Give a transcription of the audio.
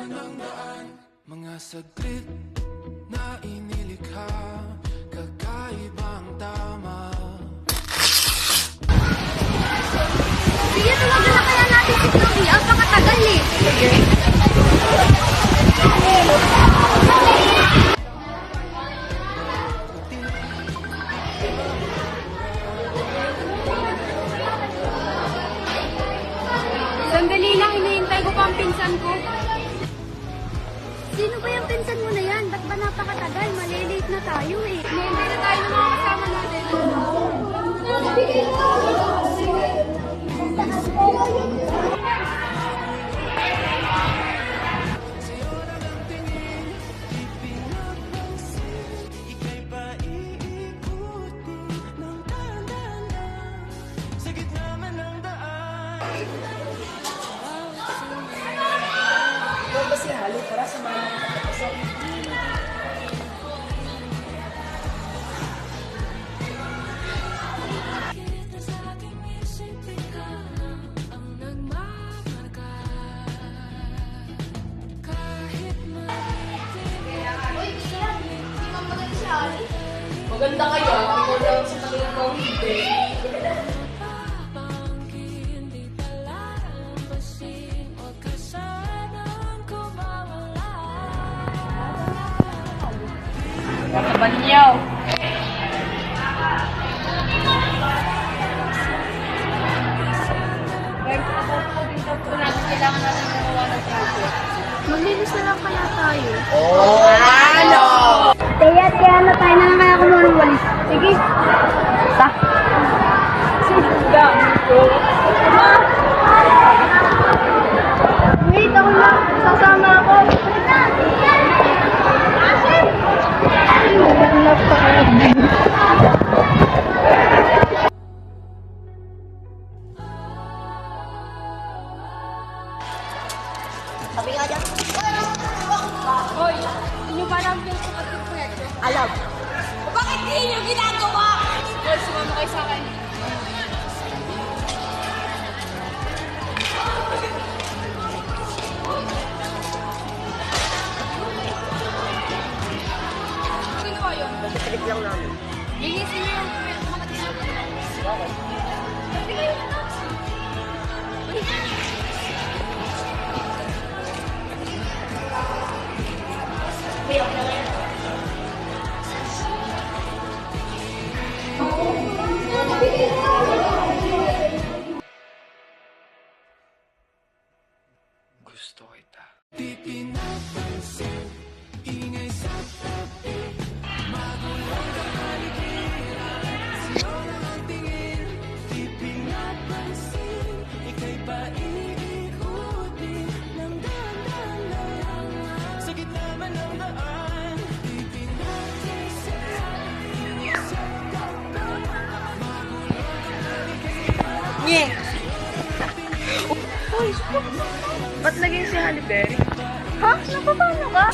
ng daan, mga saglit na inilikha, kakaibang tama. Sige, tuwagan na kaya natin si Chloe. Ang pakatagal eh. Sandali lang, hinihintay ko pa ang pinsan ko. Sino ba yung pinsan mo na yan? Ba't ba napakatagal? Malilate na tayo eh. Hinihintay na tayo ng mga kasama natin. Ika'y paiikuti ng dahan-dahan sa gitna man ng daan. Ikaw ba si Halo? Tara, samahan mo kita sa Kita sa aking isip, ikaw ang nagmamarka. Kahit Maganda kayo, ikaw lang sa kanilang hindi. mapapangkin, di palalampasin, huwag ka sanang kumawala. Nakabanyaw. Kailangan natin gumawa ng project. Maglinis na lang kaya tayo. Ano? Kaya na tayo na lang kaya kumuha ng walis. Sige. Ta. Wait, ako na. Sasama ako. Sabi nga dyan. Hoy, inyo ba lang yung sukat ng proyekto? Alam. Bakit hindi nyo ginagawa? Hoy, sumama kayo sa akin. Ano ginawa yun? Trip lang namin. Linisin niyo yung mga tinapos. Sabi kayo na. Gusto kita. Di pinapansin, ingay sa tabi, magulang ang haligiran, sa'yo lang ang tingin. Di pinapansin, ika'y paiikuti ng dahan-dahan lang, sa gitna man ng daan. Di pinapansin, ingay sa tabi, magulang ang haligiran. Nye! Uy, ba't naging si Halle Berry? Ha? Napapano ka?